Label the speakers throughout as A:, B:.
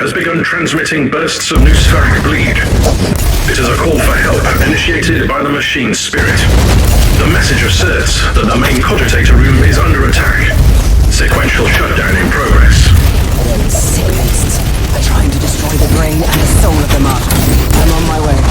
A: has begun transmitting bursts of noospheric bleed. It is a call for help initiated by the machine spirit. The message asserts that the main cogitator room is under attack. Sequential shutdown in progress.
B: Sick beasts are trying to destroy the brain and the soul of the Martyr. I'm on my way.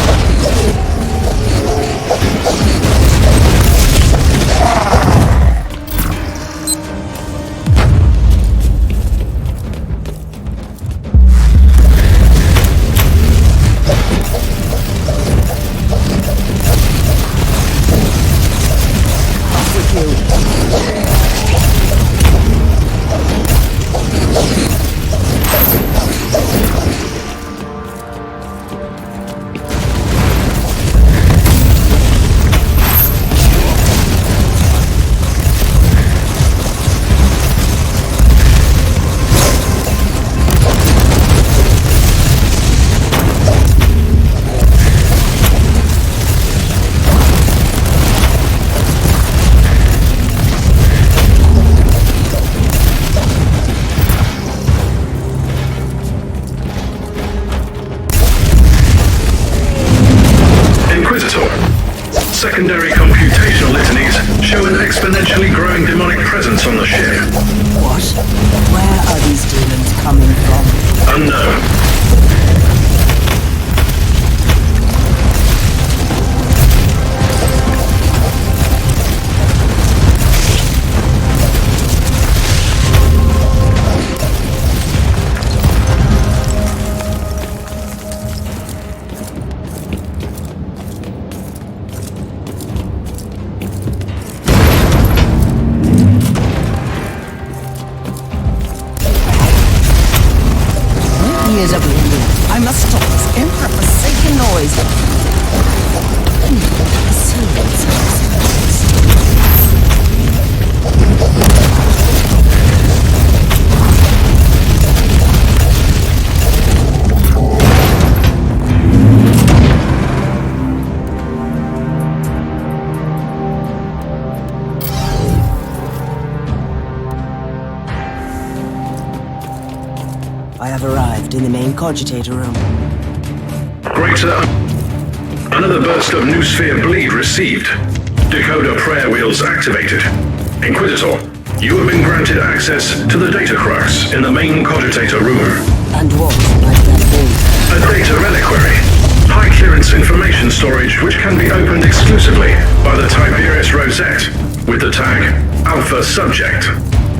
B: Off with you.
A: Secondary computational litanies show an exponentially growing demonic presence on the ship.
B: What? Where are these demons coming from?
A: Unknown.
B: Ears are bleeding. I must stop this improper-forsaken noise. I have arrived in the main cogitator room.
A: Great, sir. Another burst of noosphere bleed received. Decoder prayer wheels activated. Inquisitor, you have been granted access to the data crux in the main cogitator room.
B: And what might that be?
A: A data reliquary. High-clearance information storage which can be opened exclusively by the Tiberius Rosette with the tag Alpha Subject.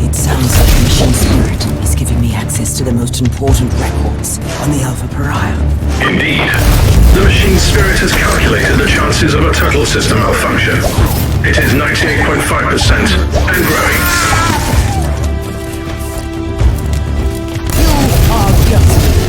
B: It sounds like the machine spirit is giving me access to the most important records on the Alpha Pariah.
A: Indeed. The machine spirit has calculated the chances of a total system malfunction. It is 98.5% and growing.
B: You are guilty.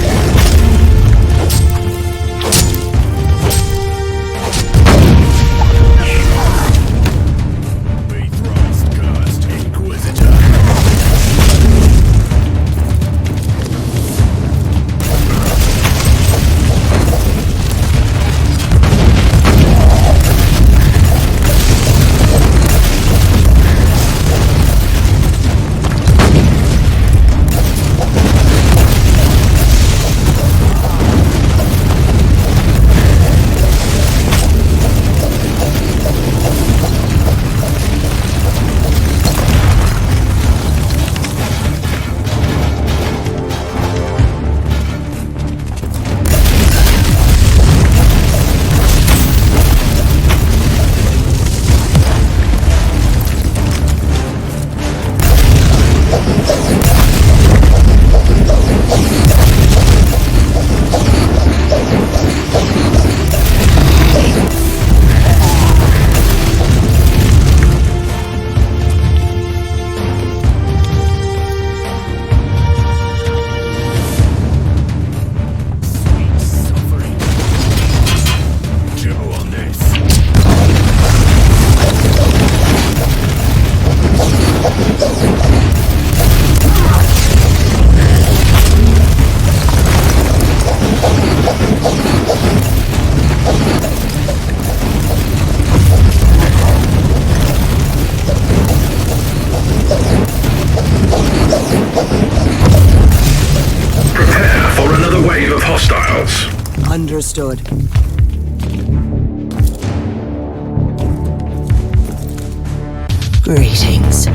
B: Understood. Greetings.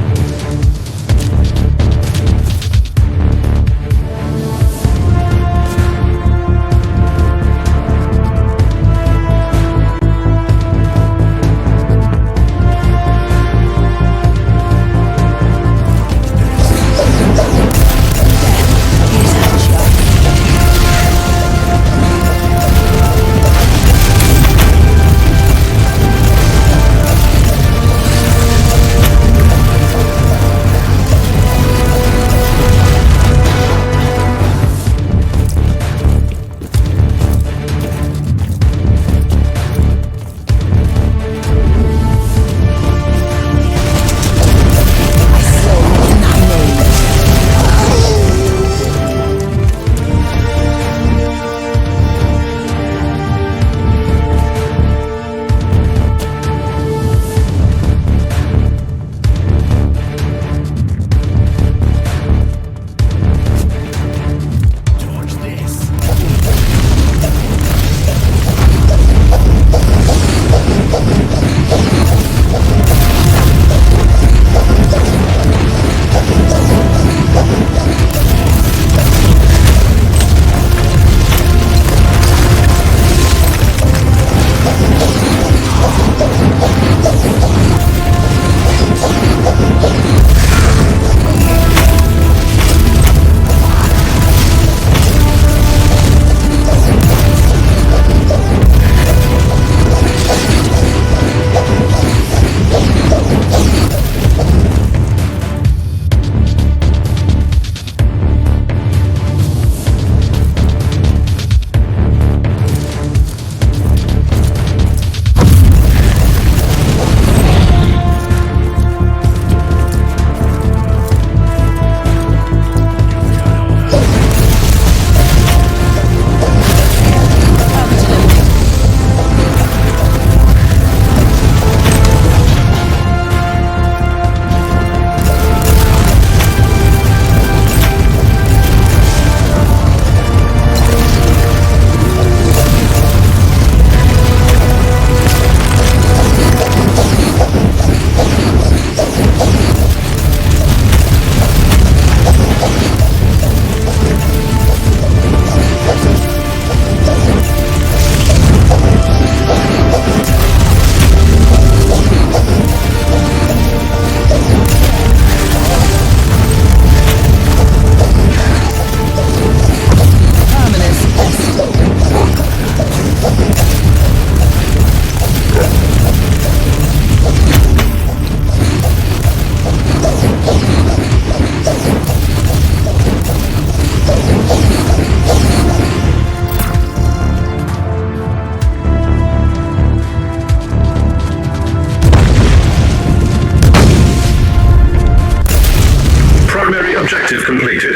A: Objective completed.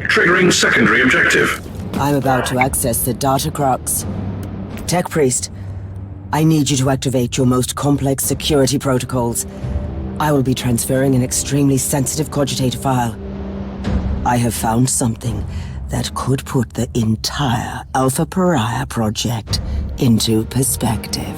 A: Triggering secondary objective.
B: I'm about to access the data crux. Tech Priest, I need you to activate your most complex security protocols. I will be transferring an extremely sensitive cogitator file. I have found something that could put the entire Alpha Pariah project into perspective.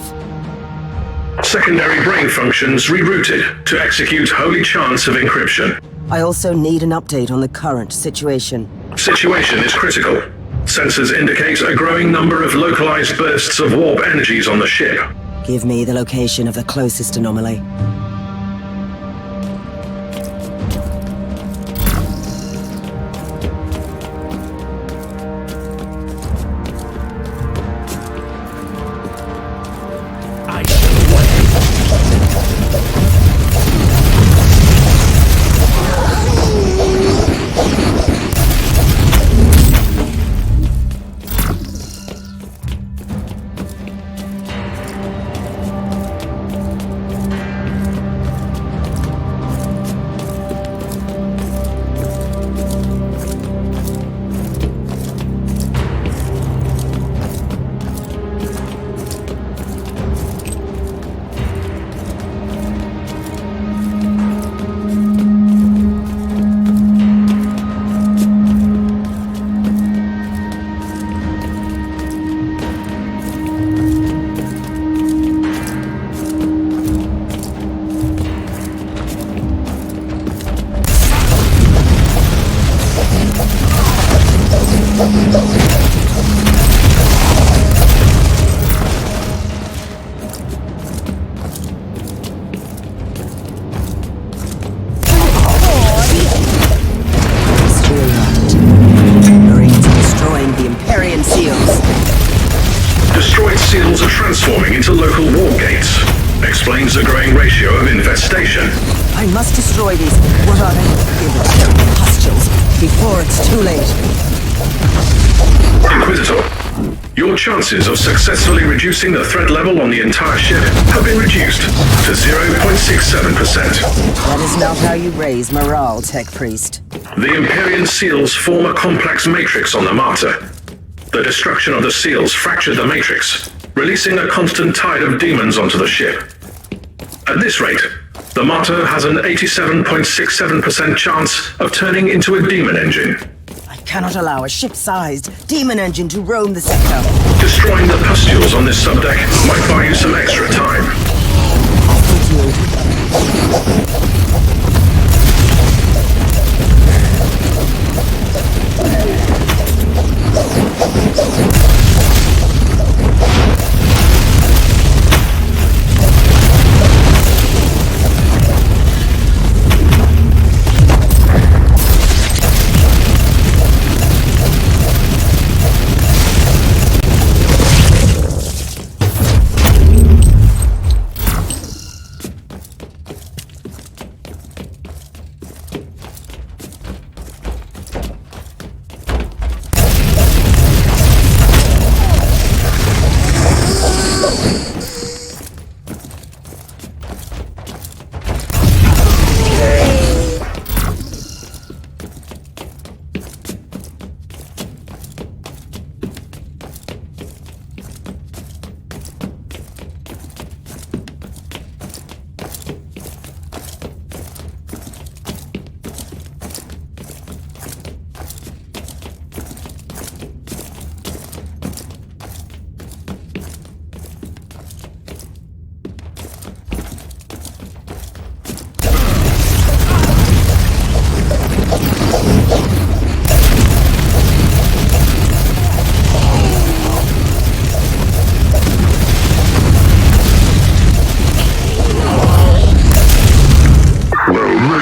A: Secondary brain functions rerouted to execute holy chance of encryption.
B: I also need an update on the current situation.
A: Situation is critical. Sensors indicate a growing number of localized bursts of warp energies on the ship.
B: Give me the location of the closest anomaly. destroy these. What are they? Pustules. Before it's too late.
A: Inquisitor, your chances of successfully reducing the threat level on the entire ship have been reduced to 0.67%.
B: That is not how you raise morale, Tech Priest.
A: The Empyrean seals form a complex matrix on the Martyr. The destruction of the seals fractured the matrix, releasing a constant tide of demons onto the ship. At this rate, the Martyr has an 87.67% chance of turning into a demon engine.
B: I cannot allow a ship-sized demon engine to roam the sector.
A: Destroying the pustules on this subdeck might buy you some extra time.
B: With you.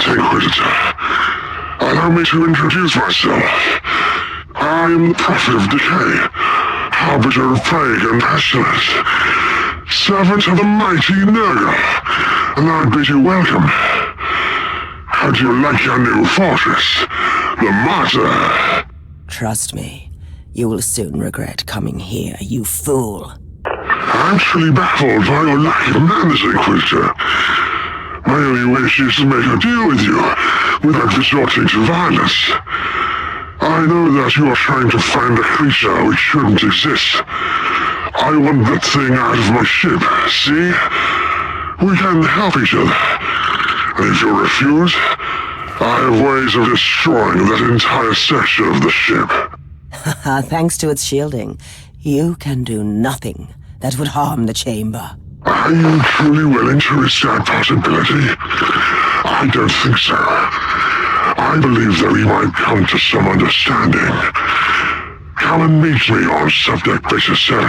A: Inquisitor. Allow me to introduce myself. I am the Prophet of Decay, Harbinger of Plague and Pestilence, servant of the mighty Nurgle, and I bid you welcome. How do you like your new fortress, the Martyr?
B: Trust me, you will soon regret coming here, you fool.
A: I'm truly baffled by your lack of manners, Inquisitor. My only wish is to make a deal with you without resorting to violence. I know that you are trying to find a creature which shouldn't exist. I want that thing out of my ship, see? We can help each other. And if you refuse, I have ways of destroying that entire section of the ship.
B: Thanks to its shielding, you can do nothing that would harm the chamber.
A: Are you truly willing to risk that possibility? I don't think so. I believe that we might come to some understanding. Come and meet me on Subdeck Beta 7.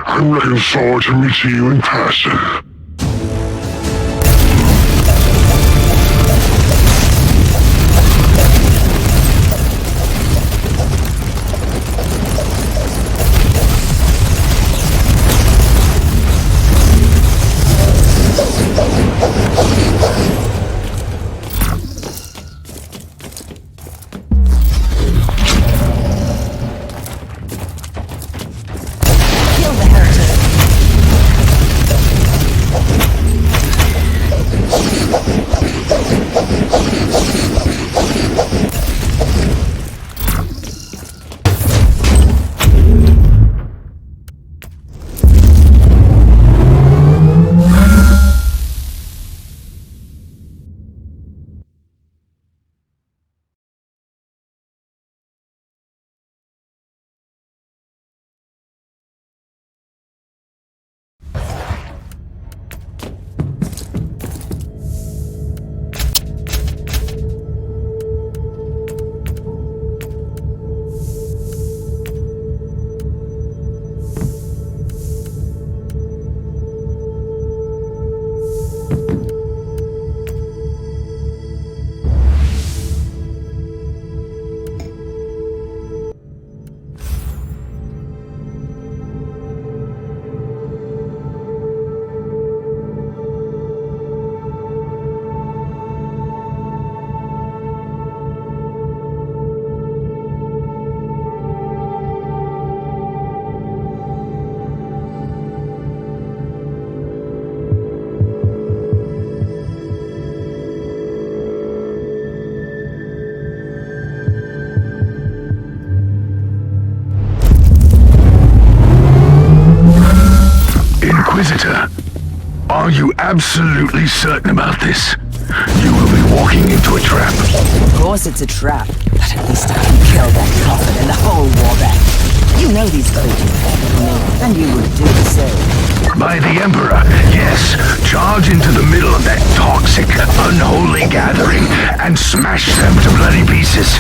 A: I'm looking forward to meeting you in person. Are you absolutely certain about this? You will be walking into a trap.
B: Of course it's a trap, but at least I can kill that prophet and the whole war bank. You know these creatures better than me, and you would do the same.
A: By the Emperor, yes. Charge into the middle of that toxic, unholy gathering and smash them to bloody pieces.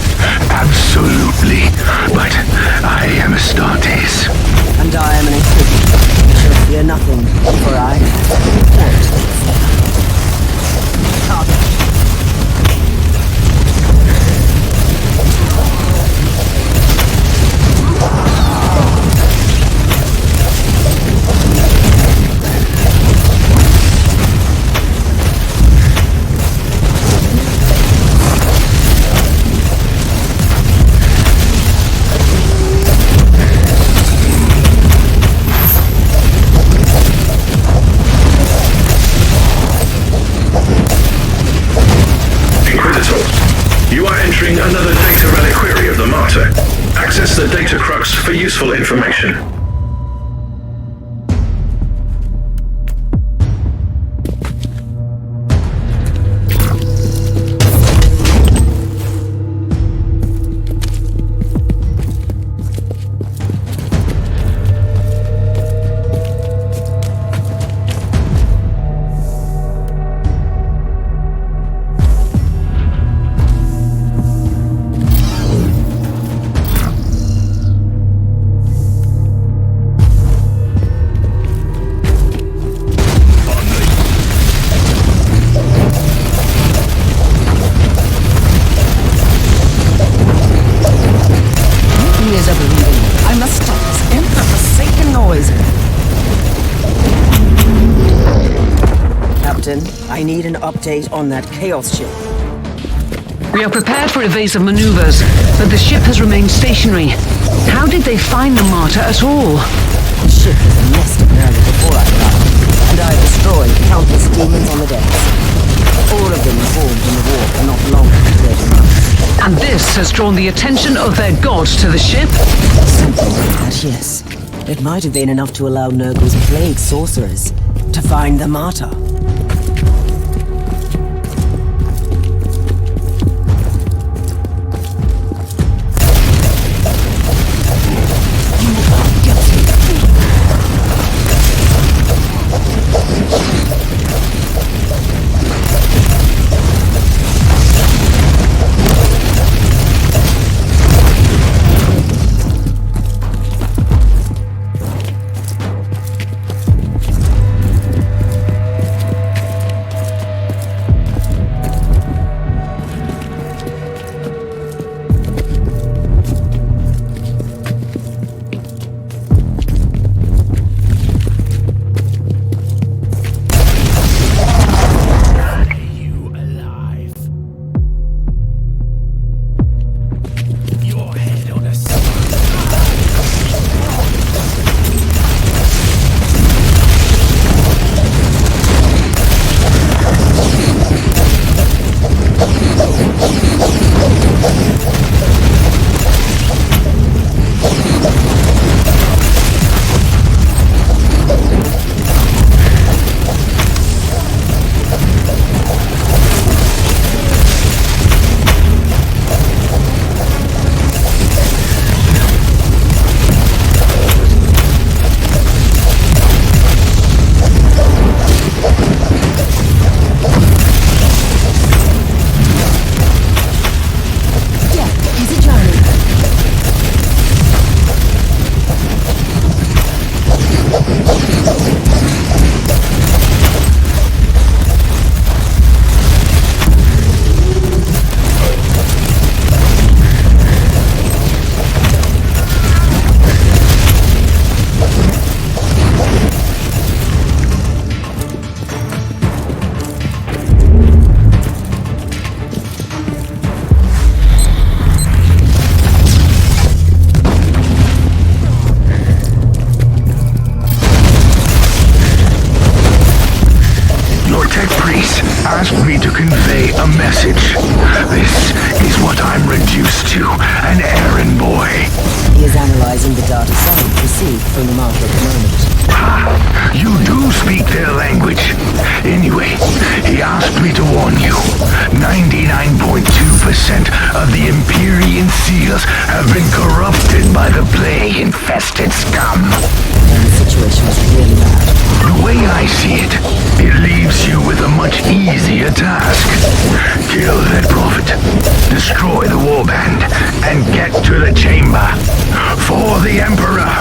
A: Absolutely. But I am Astartes.
B: And I am an Inquisitor. You shall fear nothing, for I
A: another data reliquary of the Martyr. Access the data crux for useful information.
B: I need an update on that Chaos ship.
C: We are prepared for evasive maneuvers, but the ship has remained stationary. How did they find the Martyr at all?
B: The ship was a nest of nerve before I arrived, and I destroyed countless demons on the decks. All of them involved in the war for not longer than 30 months.
C: And this has drawn the attention of their gods to the ship?
B: Something like that, yes. It might have been enough to allow Nurgle's plague sorcerers to find the Martyr.
A: asked me to convey a message. This is what I'm reduced to, an errand boy.
B: The is analyzing the data signed received from the Martyr at the moment.
D: You do speak their language. Anyway, he asked me to warn you. 99.2% of the Empyrean seals have been corrupted by the plague-infested scum.
B: And the situation is really bad.
D: The way I see it, it leaves you with a much easier task. Kill that prophet, destroy the warband, and get to the chamber. For the Emperor.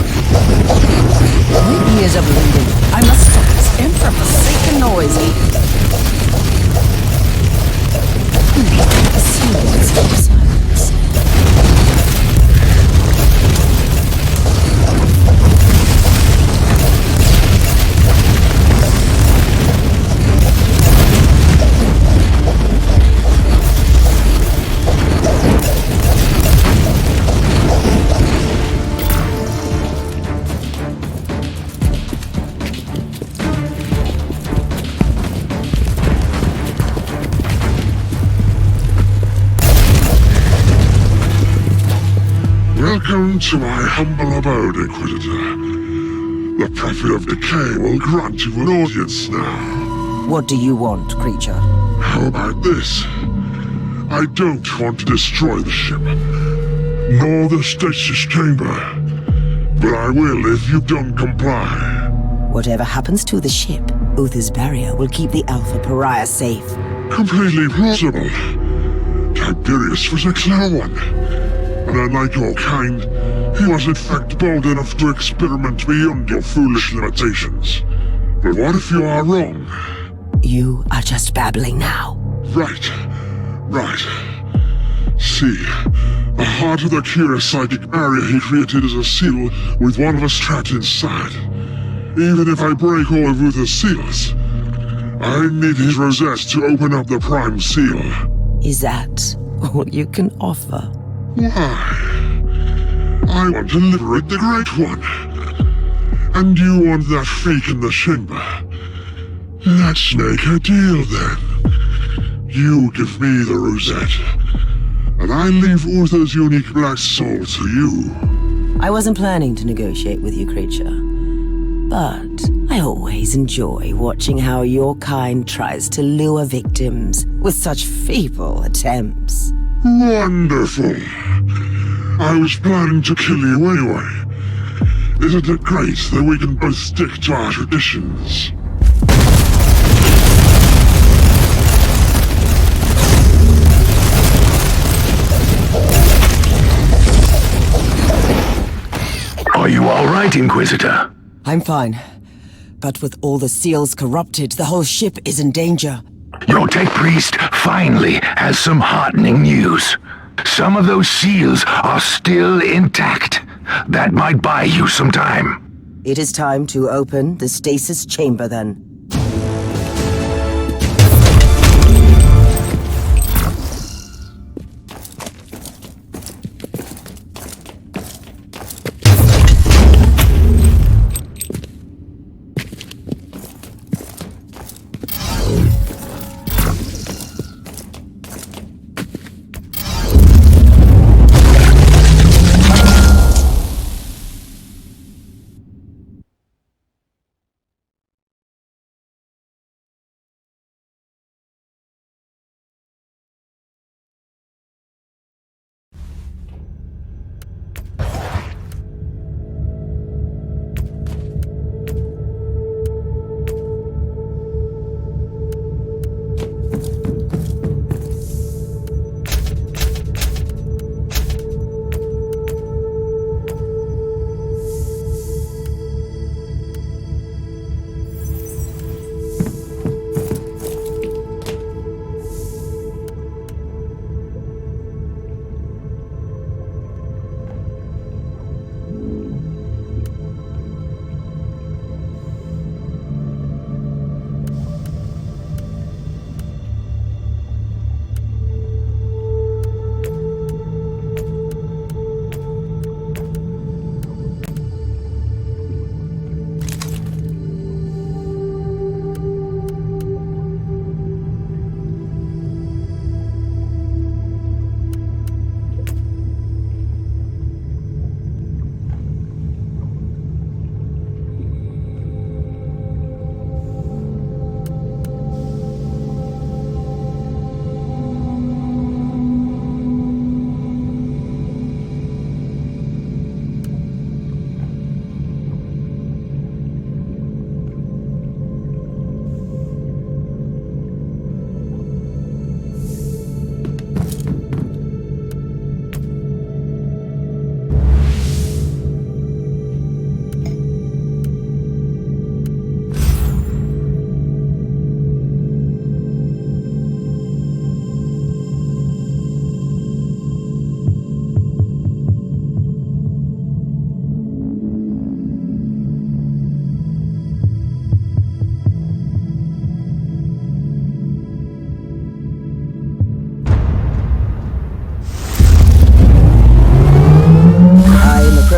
B: My ears are bleeding. I must stop this emperor-forsaken noise. Silence.
E: Welcome to my humble abode, Inquisitor. The Prophet of Decay will grant you an audience now.
B: What do you want, creature?
E: How about this? I don't want to destroy the ship, nor the stasis chamber, but I will if you don't comply.
B: Whatever happens to the ship, Uther's barrier will keep the Alpha Pariah safe.
E: Completely plausible. Tiberius was a clever one. And unlike your kind, he was in fact bold enough to experiment beyond your foolish limitations. But what if you are wrong?
B: You are just babbling now.
E: Right. See, the heart of the curious psychic barrier he created is a seal with one of us trapped inside. Even if I break all of Uther's seals, I need his rosette to open up the prime seal.
B: Is that all you can offer?
E: Why? I want to liberate the Great One. And you want that freak in the chamber. Let's make a deal then. You give me the rosette, and I leave Uther's unique black soul to you.
B: I wasn't planning to negotiate with you, creature. But I always enjoy watching how your kind tries to lure victims with such feeble attempts.
E: Wonderful. I was planning to kill you anyway. Isn't it great that we can both stick to our traditions?
D: Are you all right, Inquisitor?
B: I'm fine. But with all the seals corrupted, the whole ship is in danger.
D: Your tech priest finally has some heartening news. Some of those seals are still intact. That might buy you some time.
B: It is time to open the stasis chamber then.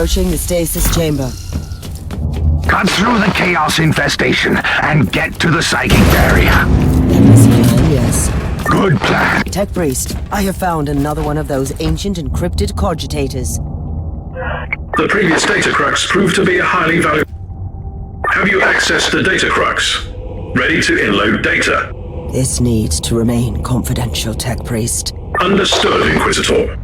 B: approaching the stasis chamber.
D: Cut through the chaos infestation and get to the psychic barrier.
B: That was a plan, yes.
D: Good plan.
B: Tech Priest, I have found another one of those ancient encrypted cogitators.
A: The previous data crux proved to be a highly valuable... Have you accessed the data crux? Ready to inload data?
B: This needs to remain confidential, Tech Priest.
A: Understood, Inquisitor.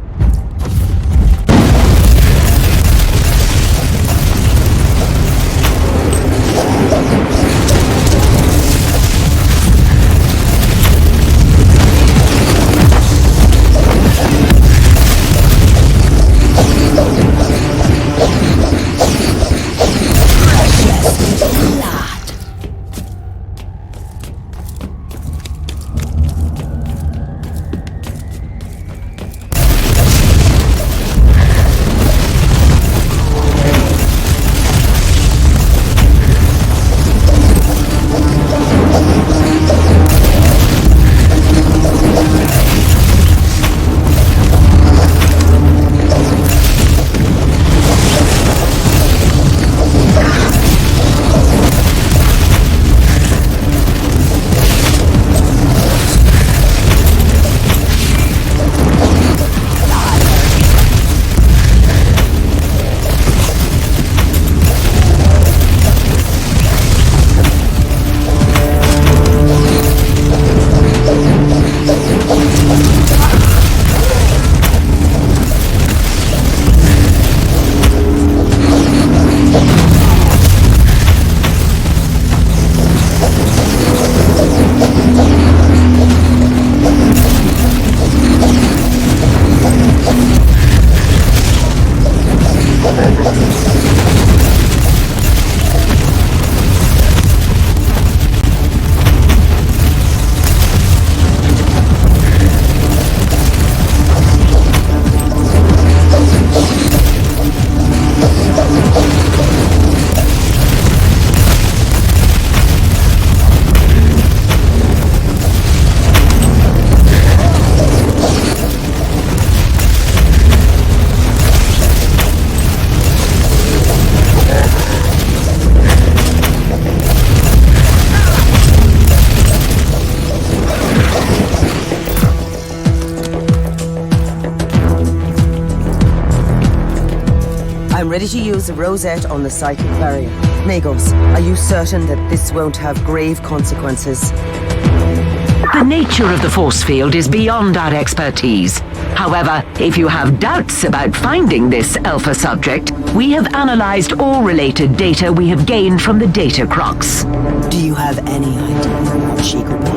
B: I'm ready to use the rosette on the psychic barrier. Magos, are you certain that this won't have grave consequences?
C: The nature of the force field is beyond our expertise. However, if you have doubts about finding this alpha subject, we have analyzed all related data we have gained from the data crux.
B: Do you have any idea what she could be?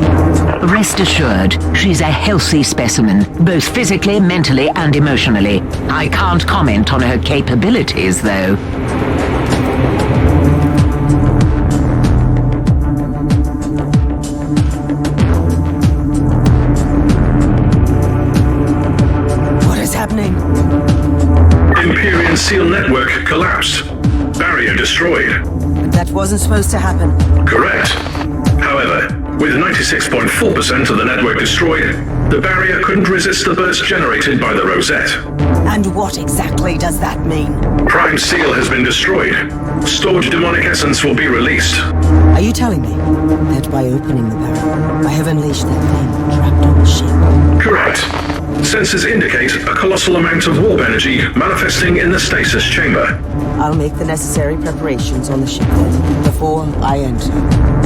C: Rest assured, she's a healthy specimen, both physically, mentally, and emotionally. I can't comment on her capabilities, though.
A: Empyrean seal network collapsed. Barrier destroyed.
B: That wasn't supposed to happen.
A: Correct. However, with 96.4% of the network destroyed, the barrier couldn't resist the burst generated by the rosette.
B: And what exactly does that mean?
A: Prime seal has been destroyed. Stored demonic essence will be released.
B: Are you telling me that by opening the barrier, I have unleashed that thing trapped on the ship?
A: Correct. Sensors indicate a colossal amount of warp energy manifesting in the stasis chamber.
B: I'll make the necessary preparations on the ship then, before I enter.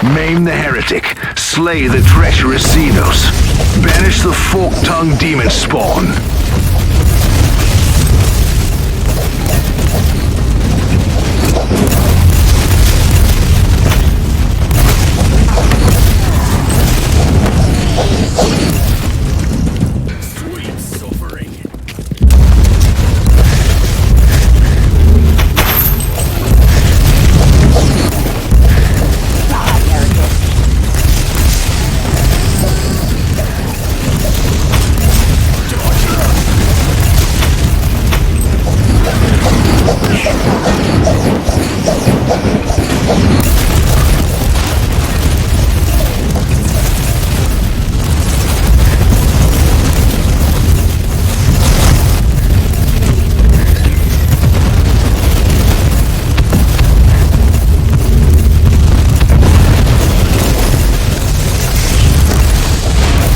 D: Maim the heretic. Slay the treacherous Xenos. Banish the fork-tongued demon spawn.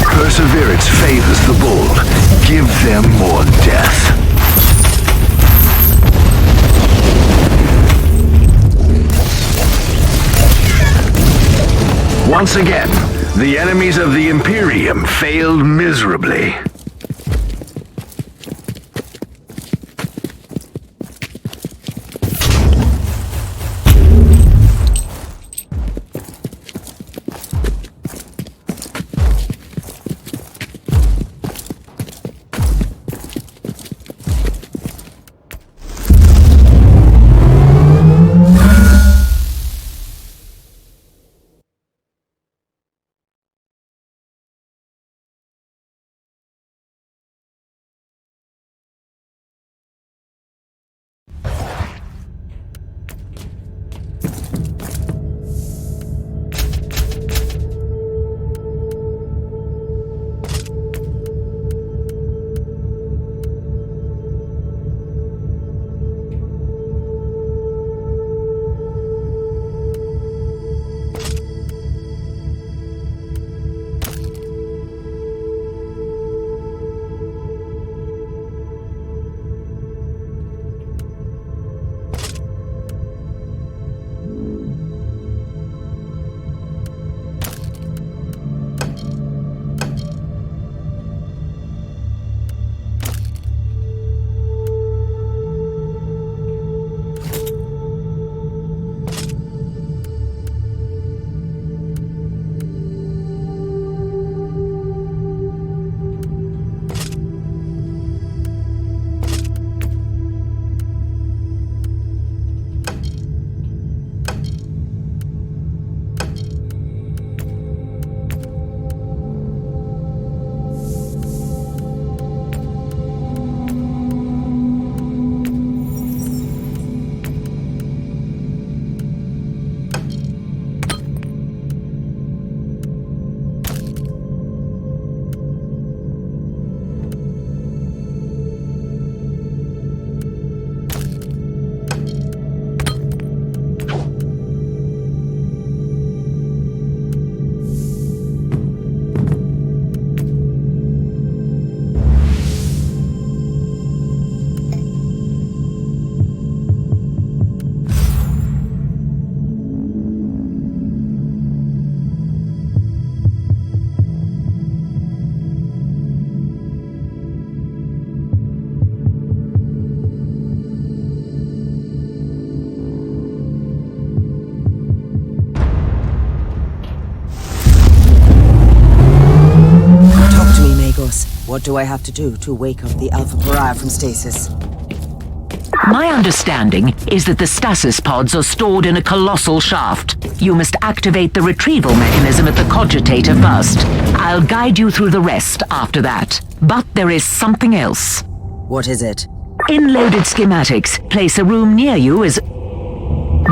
D: Perseverance favors the bold. Give them more death. Once again, the enemies of the Imperium failed miserably.
B: What do I have to do to wake up the Alpha Pariah from stasis?
C: My understanding is that the stasis pods are stored in a colossal shaft. You must activate the retrieval mechanism at the cogitator first. I'll guide you through the rest after that. But there is something else.
B: What is it?
C: In loaded schematics, place a room near you as...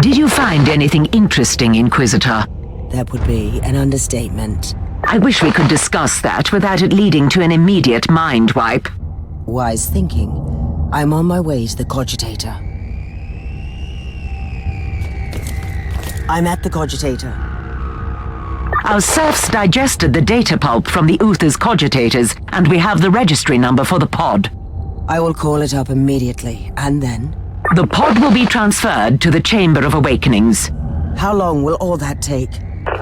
C: Did you find anything interesting, Inquisitor?
B: That would be an understatement.
C: I wish we could discuss that without it leading to an immediate mind wipe.
B: Wise thinking. I'm on my way to the cogitator. I'm at the cogitator.
C: Our serfs digested the data pulp from the Uther's cogitators, and we have the registry number for the pod.
B: I will call it up immediately, and then?
C: The pod will be transferred to the Chamber of Awakenings.
B: How long will all that take?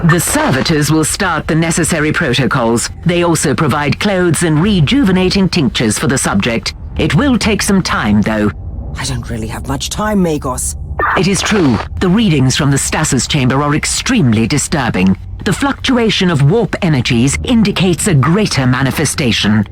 C: The servitors will start the necessary protocols. They also provide clothes and rejuvenating tinctures for the subject. It will take some time, though.
B: I don't really have much time, Magos.
C: It is true, the readings from the stasis chamber are extremely disturbing. The fluctuation of warp energies indicates a greater manifestation.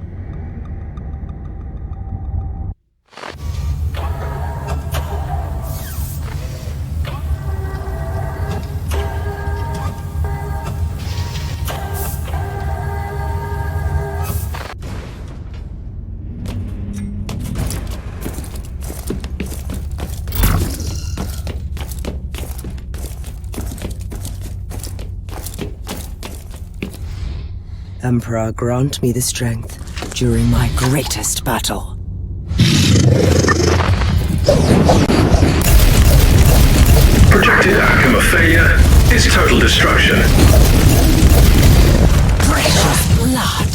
B: Emperor, grant me the strength during my greatest battle.
A: Projected outcome of failure is total destruction.
B: Precious blood!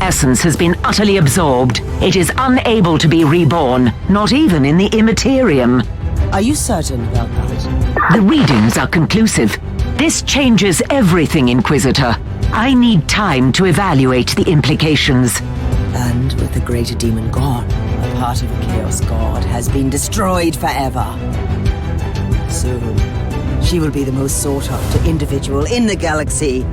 C: Essence has been utterly absorbed. It is unable to be reborn, not even in the Immaterium.
B: Are you certain about that?
C: The readings are conclusive. This changes everything, Inquisitor. I need time to evaluate the implications.
B: And with the greater demon gone, a part of the Chaos God has been destroyed forever. Soon, she will be the most sought-after individual in the galaxy.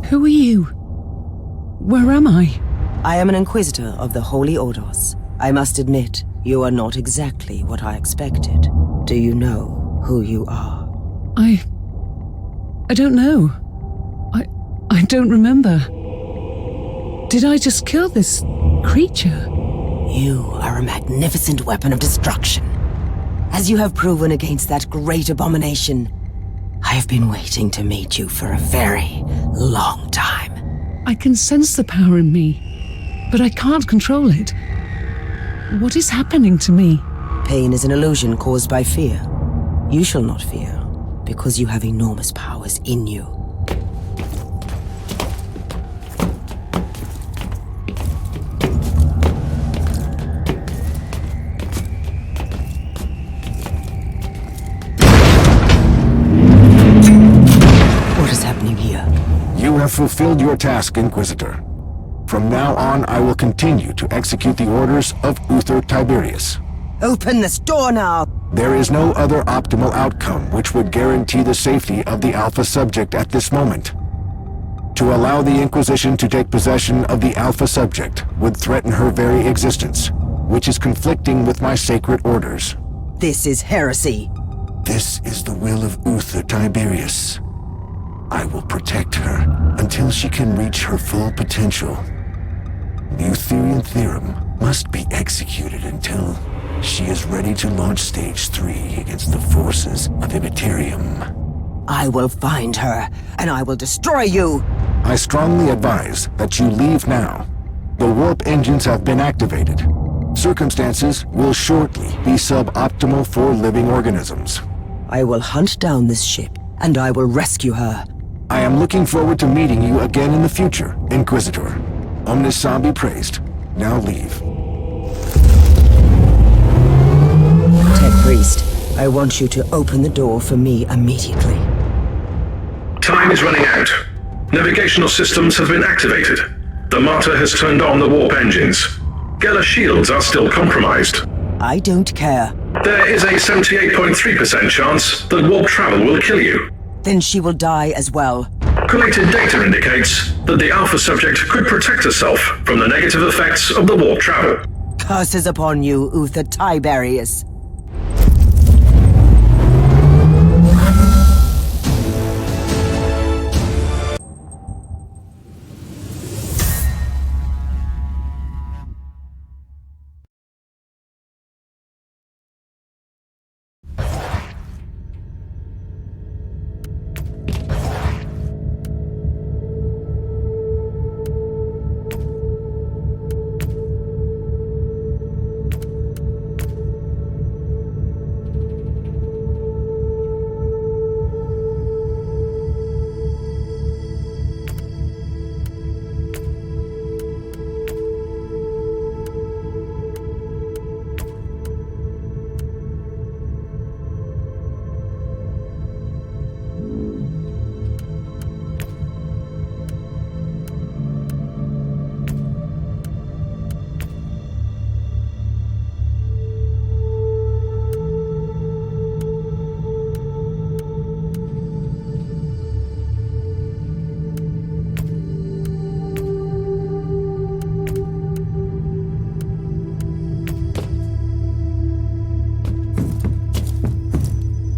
F: Who are you? Where am I?
B: I am an Inquisitor of the Holy Orders. I must admit, you are not exactly what I expected. Do you know who you are?
F: I don't know. I don't remember. Did I just kill this creature?
B: You are a magnificent weapon of destruction. As you have proven against that great abomination, I have been waiting to meet you for a very long time.
F: I can sense the power in me, but I can't control it. What is happening to me?
B: Pain is an illusion caused by fear. You shall not fear, because you have enormous powers in you.
G: You have fulfilled your task, Inquisitor. From now on, I will continue to execute the orders of Uther Tiberius.
B: Open this door now!
G: There is no other optimal outcome which would guarantee the safety of the Alpha subject at this moment. To allow the Inquisition to take possession of the Alpha subject would threaten her very existence, which is conflicting with my sacred orders.
B: This is heresy.
G: This is the will of Uther Tiberius. I will protect her until she can reach her full potential. The Utherian Theorem must be executed until she is ready to launch Stage 3 against the forces of Immaterium.
B: I will find her, and I will destroy you!
G: I strongly advise that you leave now. The warp engines have been activated. Circumstances will shortly be suboptimal for living organisms.
B: I will hunt down this ship, and I will rescue her.
G: I am looking forward to meeting you again in the future, Inquisitor. Omnisom be praised. Now leave.
B: Tech Priest, I want you to open the door for me immediately.
A: Time is running out. Navigational systems have been activated. The Martyr has turned on the warp engines. Geller shields are still compromised.
B: I don't care.
A: There is a 78.3% chance that warp travel will kill you.
B: Then she will die as well.
A: Collated data indicates that the Alpha subject could protect herself from the negative effects of the warp travel.
B: Curses upon you, Uther Tiberius.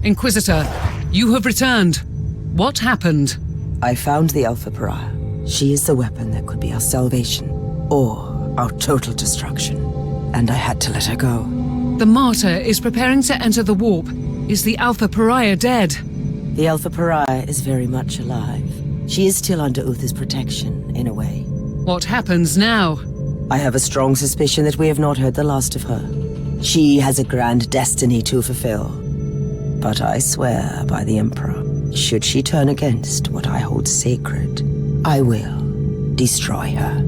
F: Inquisitor, you have returned. What happened?
B: I found the Alpha Pariah. She is the weapon that could be our salvation, or our total destruction. And I had to let her go.
F: The Martyr is preparing to enter the warp. Is the Alpha Pariah dead?
B: The Alpha Pariah is very much alive. She is still under Uther's protection, in a way.
F: What happens now?
B: I have a strong suspicion that we have not heard the last of her. She has a grand destiny to fulfill. But I swear by the Emperor, should she turn against what I hold sacred, I will destroy her.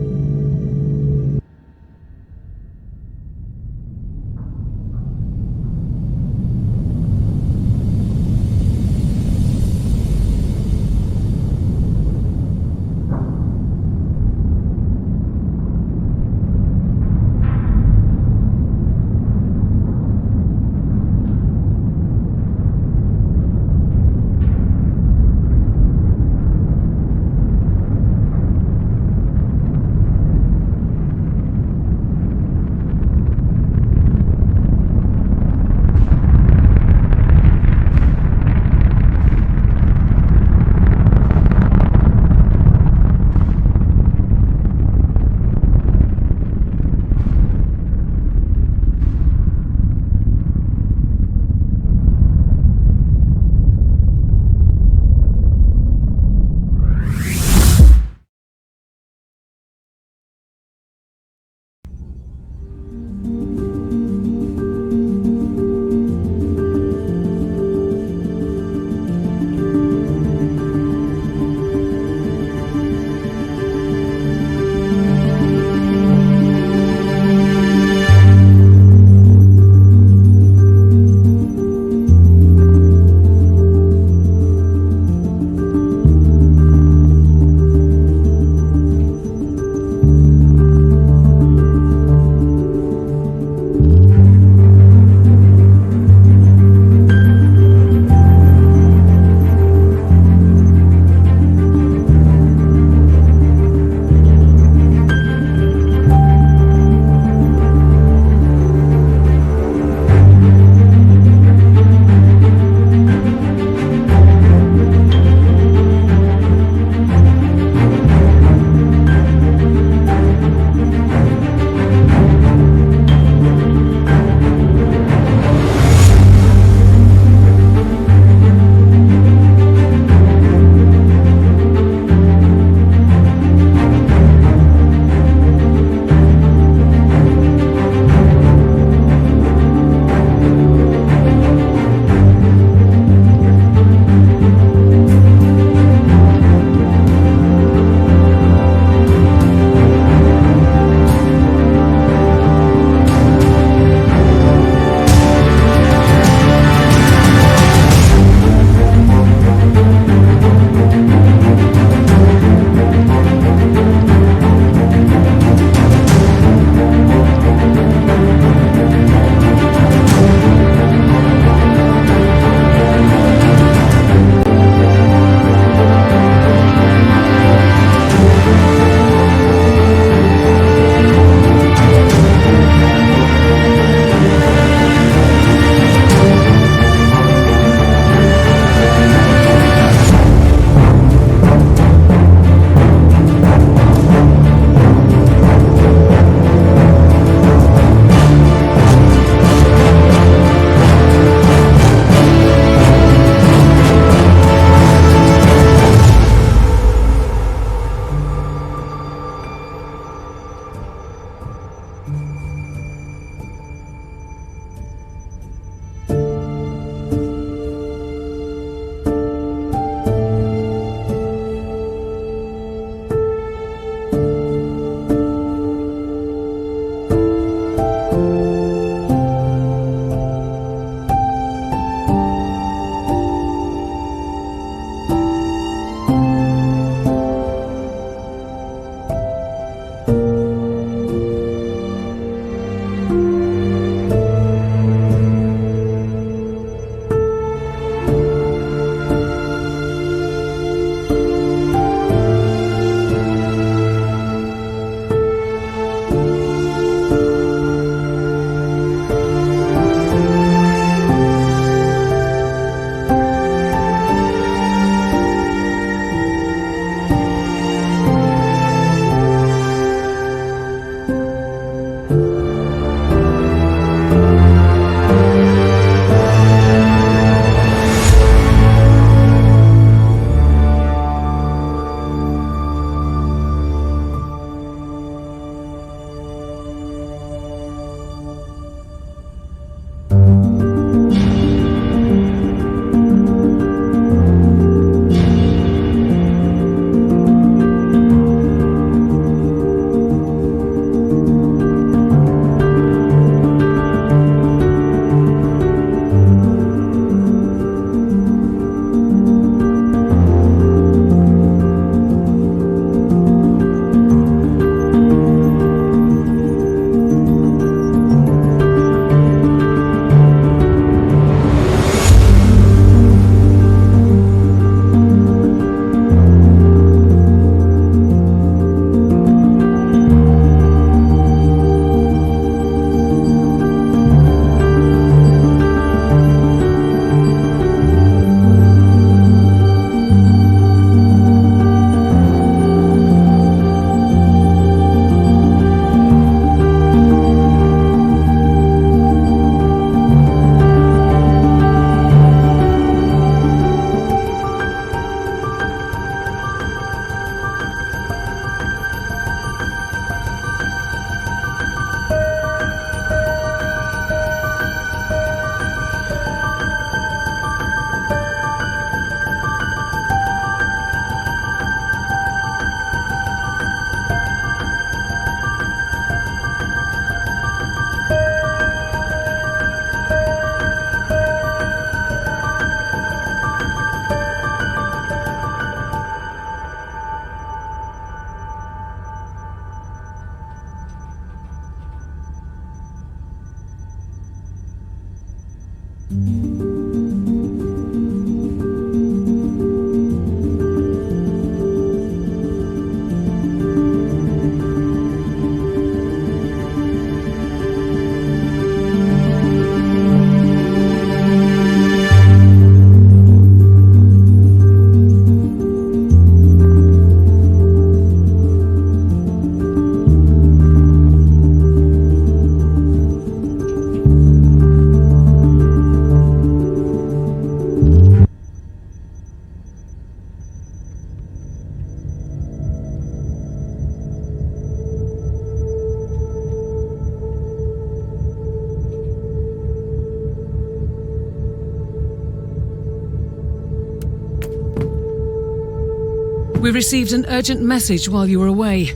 F: We received an urgent message while you were away.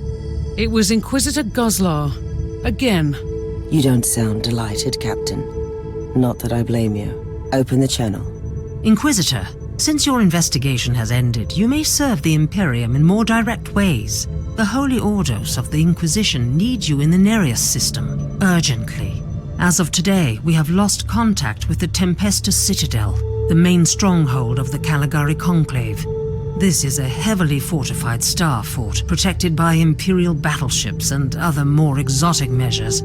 F: It was Inquisitor Goslar. Again.
B: You don't sound delighted, Captain. Not that I blame you. Open the channel.
H: Inquisitor, since your investigation has ended, you may serve the Imperium in more direct ways. The Holy Orders of the Inquisition need you in the Nereus system, urgently. As of today, we have lost contact with the Tempestus Citadel, the main stronghold of the Caligari Conclave. This is a heavily fortified star fort, protected by Imperial battleships and other more exotic measures.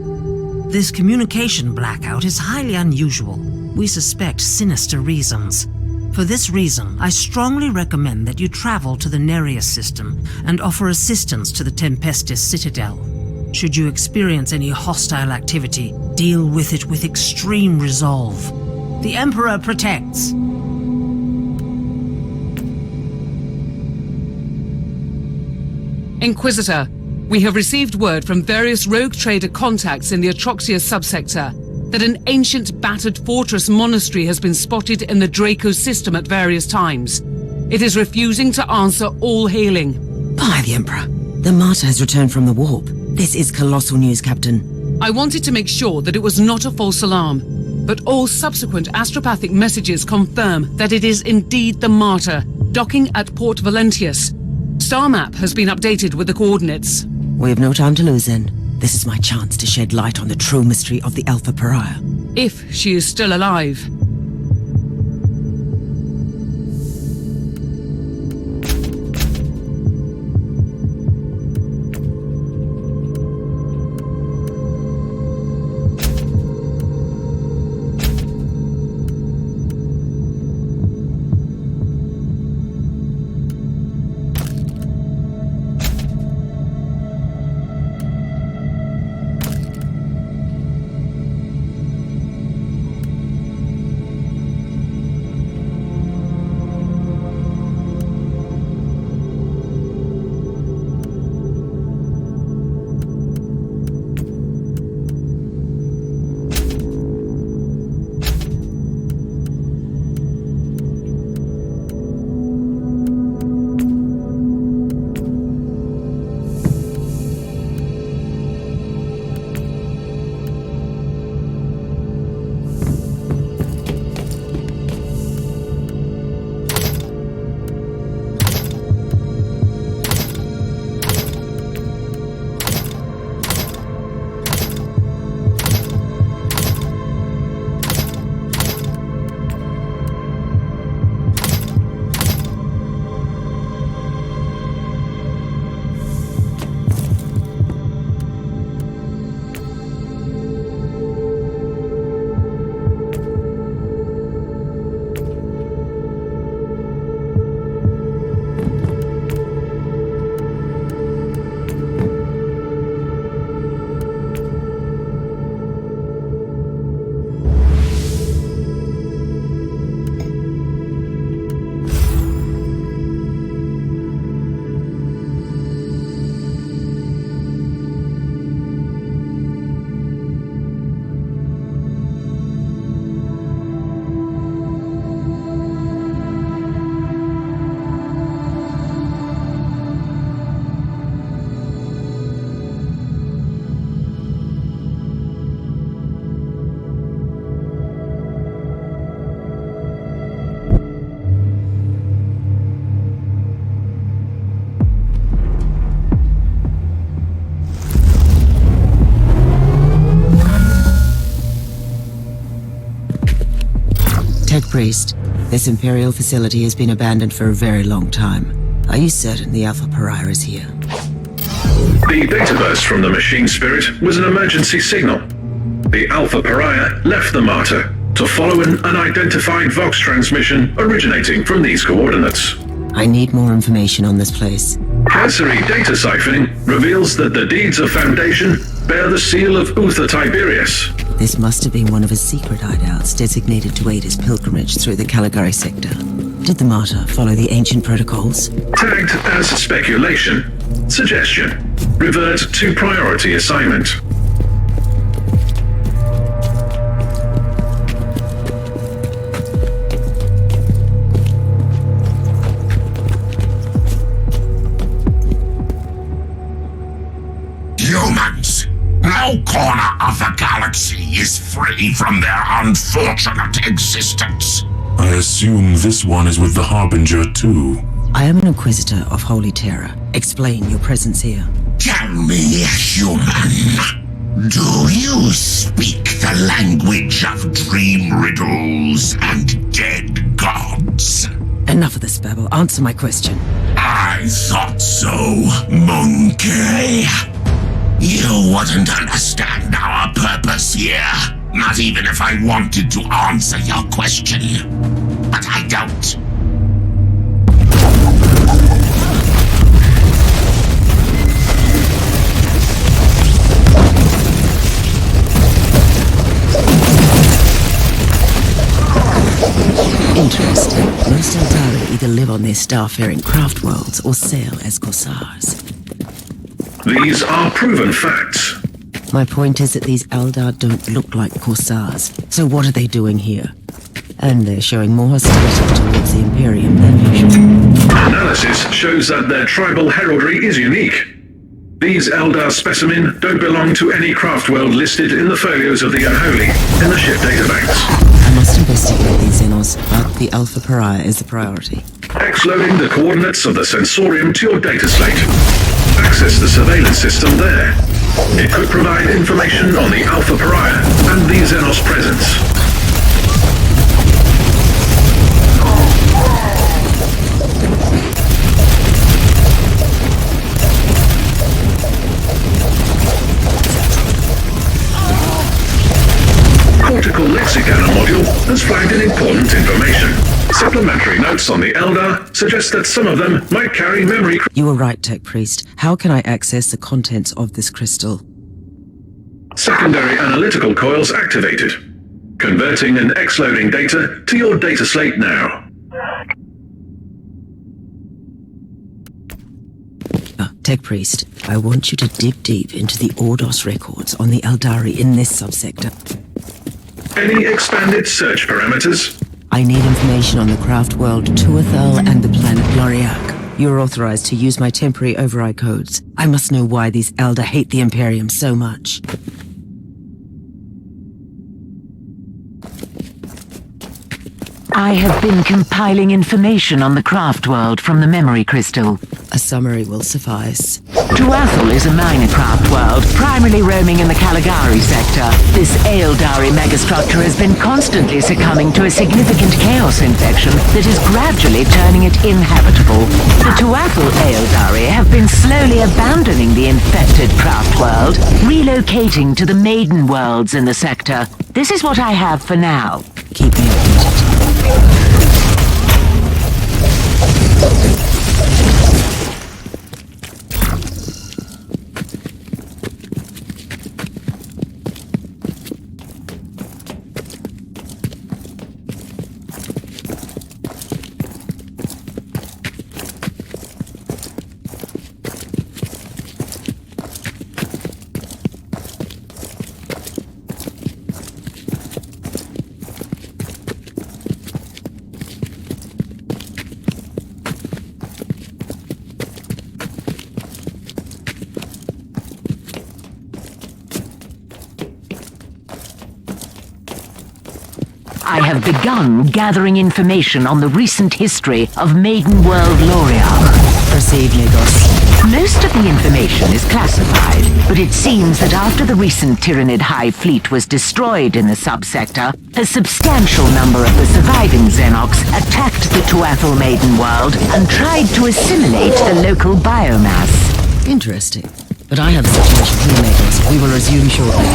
H: This communication blackout is highly unusual. We suspect sinister reasons. For this reason, I strongly recommend that you travel to the Nereus system and offer assistance to the Tempestus Citadel. Should you experience any hostile activity, deal with it with extreme resolve. The Emperor protects.
F: Inquisitor, we have received word from various rogue trader contacts in the Atroxia subsector that an ancient battered fortress monastery has been spotted in the Draco system at various times. It is refusing to answer all hailing.
B: By the Emperor, the Martyr has returned from the warp. This is colossal news, Captain.
F: I wanted to make sure that it was not a false alarm, but all subsequent astropathic messages confirm that it is indeed the Martyr, docking at Port Valentius. Star map has been updated with the coordinates.
B: We have no time to lose then. This is my chance to shed light on the true mystery of the Alpha Pariah.
F: If she is still alive.
B: Priest, this Imperial facility has been abandoned for a very long time. Are you certain the Alpha Pariah is here?
A: The data burst from the machine spirit was an emergency signal. The Alpha Pariah left the Martyr to follow an unidentified Vox transmission originating from these coordinates.
B: I need more information on this place.
A: Cursory data siphoning reveals that the deeds of Foundation bear the seal of Uther Tiberius.
B: This must have been one of his secret hideouts designated to aid his pilgrimage through the Caligari sector. Did the Martyr follow the ancient protocols?
A: Tagged as speculation, suggestion, revert to priority assignment.
I: Humans, no corner of the galaxy is free from their unfortunate existence.
J: I assume this one is with the Harbinger too.
B: I am an Inquisitor of Holy Terror. Explain your presence here.
I: Tell me, human, do you speak the language of dream riddles and dead gods?
B: Enough of this babble. Answer my question.
I: I thought so, monkey. You wouldn't understand our purpose here, not even if I wanted to answer your question. But I don't.
B: Interesting. Most Eldari either live on their starfaring craft worlds or sail as corsairs.
A: These are proven facts.
B: My point is that these Eldar don't look like corsairs. So what are they doing here? And they're showing more hostility towards the Imperium than usual.
A: Analysis shows that their tribal heraldry is unique. These Eldar specimen don't belong to any craft world listed in the folios of the Unholy in the ship databanks.
B: I must investigate these Xenos, but the Alpha Pariah is the priority.
A: X-loading the coordinates of the sensorium to your data slate. Access the surveillance system there. It could provide information on the Alpha Pariah and the Xenos presence. Cortical lexicon module has flagged in important information. Supplementary notes on the Eldar suggest that some of them might carry memory.
B: You were right, Tech Priest. How can I access the contents of this crystal?
A: Secondary analytical coils activated. Converting and X-loading data to your data slate now.
B: Tech Priest, I want you to dig deep into the Ordos records on the Eldari in this subsector.
A: Any expanded search parameters?
B: I need information on the craft world Tuathal and the planet Gloriac. You're authorized to use my temporary override codes. I must know why these Eldar hate the Imperium so much.
C: I have been compiling information on the craft world from the memory crystal.
B: A summary will suffice.
C: Tuathal is a minor craft world, primarily roaming in the Caligari sector. This Eldari megastructure has been constantly succumbing to a significant chaos infection that is gradually turning it inhabitable. The Tuathal Eldari have been slowly abandoning the infected craft world, relocating to the maiden worlds in the sector. This is what I have for now.
B: Keep me updated.
C: I have begun gathering information on the recent history of Maiden World Loriarch.
B: Proceed, Lagos.
C: Most of the information is classified, but it seems that after the recent Tyranid High Fleet was destroyed in the subsector, a substantial number of the surviving Xenox attacked the Tuatha Maiden world and tried to assimilate the local biomass.
B: Interesting. But I have a situation here, Lagos. We will resume shortly.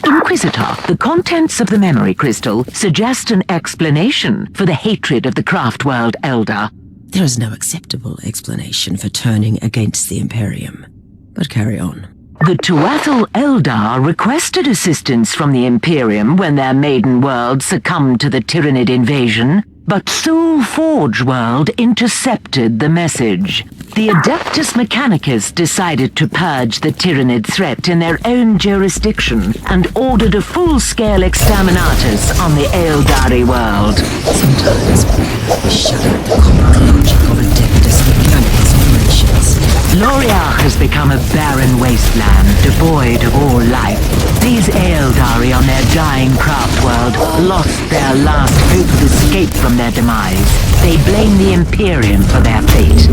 C: Inquisitor, the contents of the memory crystal suggest an explanation for the hatred of the Craftworld Elder.
B: There is no acceptable explanation for turning against the Imperium. But carry on.
C: The Tuatha Eldar requested assistance from the Imperium when their maiden world succumbed to the Tyranid invasion, but Soul Forge World intercepted the message. The Adeptus Mechanicus decided to purge the Tyranid threat in their own jurisdiction and ordered a full-scale exterminatus on the Eldari world.
B: Sometimes we shudder at the common logic of Adeptus Mechanicus operations.
C: Loriach has become a barren wasteland, devoid of all life. These Eldari on their dying craft world lost their last hope of escape from their demise. They blame the Imperium for their fate.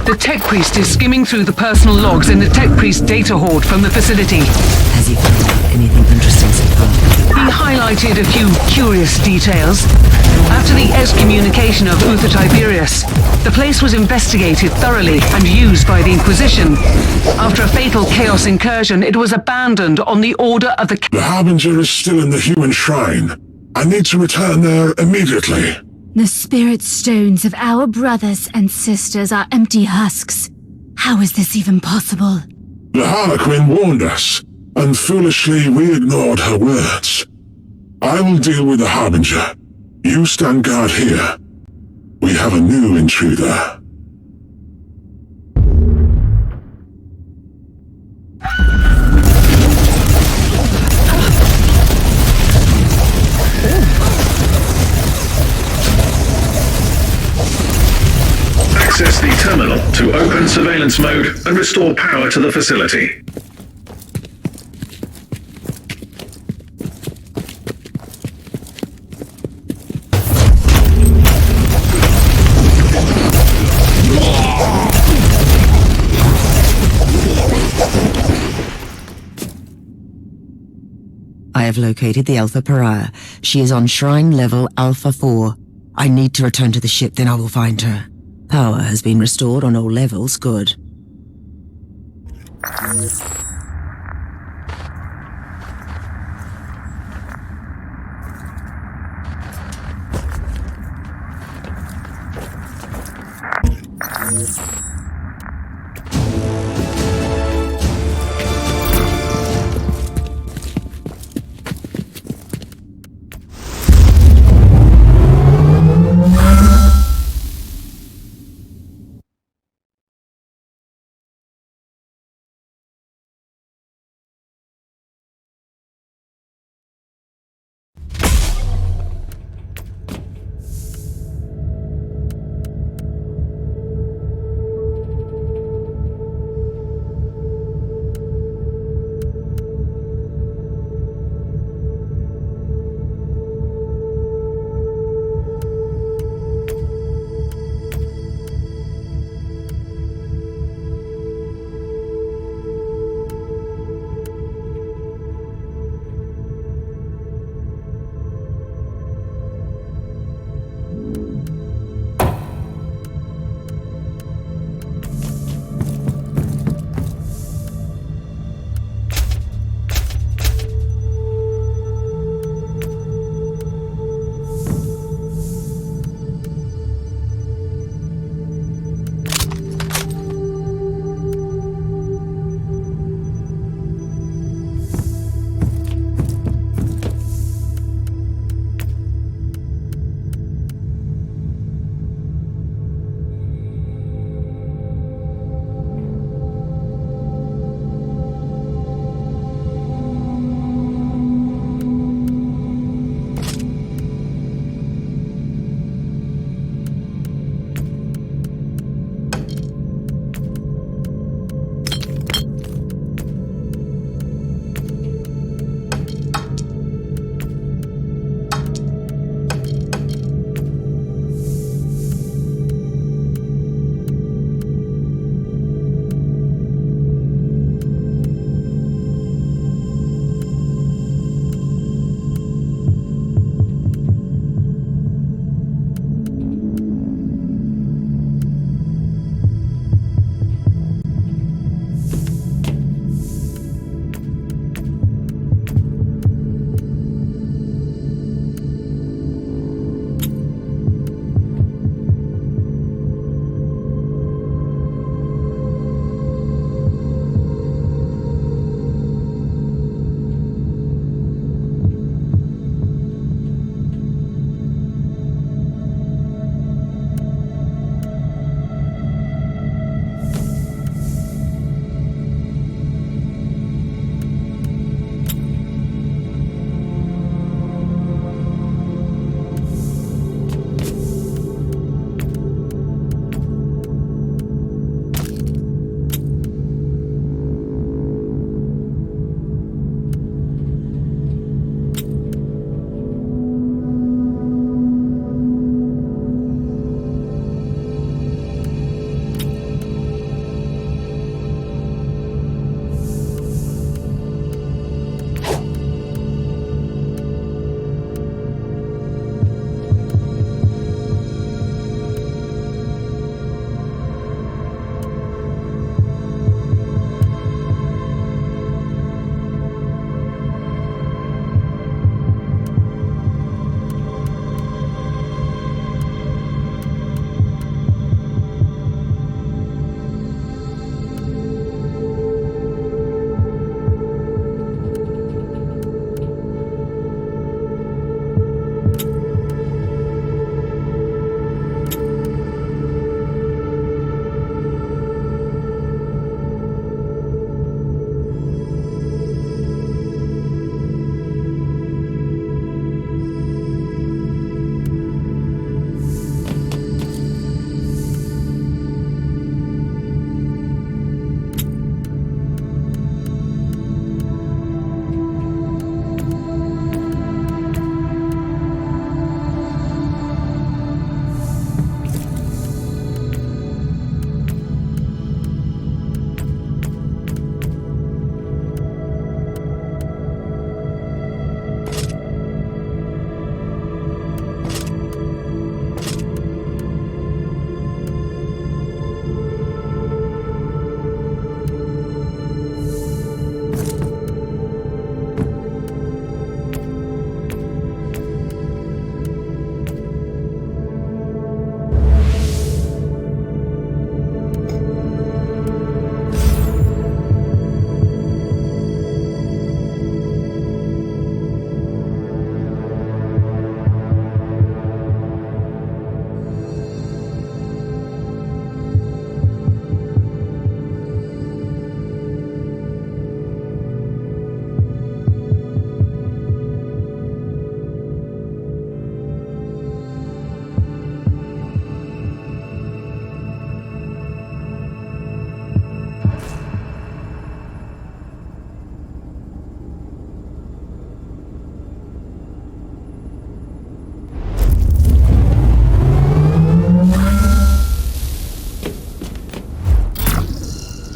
F: The Tech Priest is skimming through the personal logs in the Tech Priest data hoard from the facility.
B: Has he found out anything interesting so far?
F: He highlighted a few curious details. After the excommunication of Uther Tiberius, the place was investigated thoroughly and used by the Inquisition. After a fatal Chaos incursion, it was abandoned on the order of the...
E: The Harbinger is still in the human shrine. I need to return there immediately.
K: The spirit stones of our brothers and sisters are empty husks. How is this even possible?
E: The Harlequin warned us, and foolishly we ignored her words. I will deal with the Harbinger. You stand guard here. We have a new intruder.
A: Access the terminal to open surveillance mode and restore power to the facility.
B: I have located the Alpha Pariah. She is on Shrine Level Alpha 4. I need to return to the ship, then I will find her. Power has been restored on all levels. Good.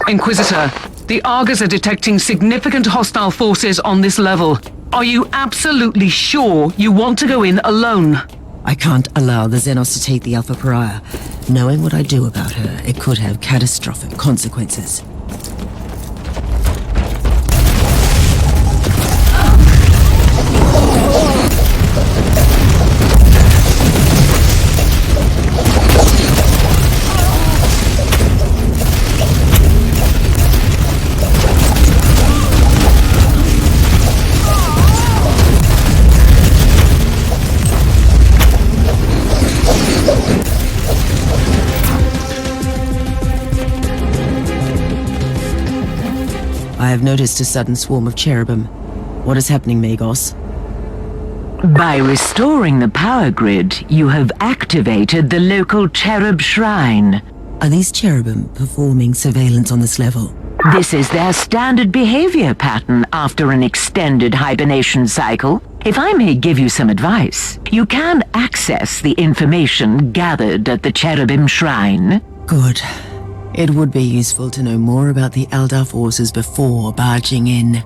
F: Inquisitor, the Argos are detecting significant hostile forces on this level. Are you absolutely sure you want to go in alone?
B: I can't allow the Xenos to take the Alpha Pariah. Knowing what I do about her, it could have catastrophic consequences. I have noticed a sudden swarm of cherubim. What is happening, Magos?
C: By restoring the power grid, you have activated the local cherub shrine.
B: Are these cherubim performing surveillance on this level?
C: This is their standard behavior pattern after an extended hibernation cycle. If I may give you some advice, you can access the information gathered at the cherubim shrine.
B: Good. It would be useful to know more about the Eldar forces before barging in.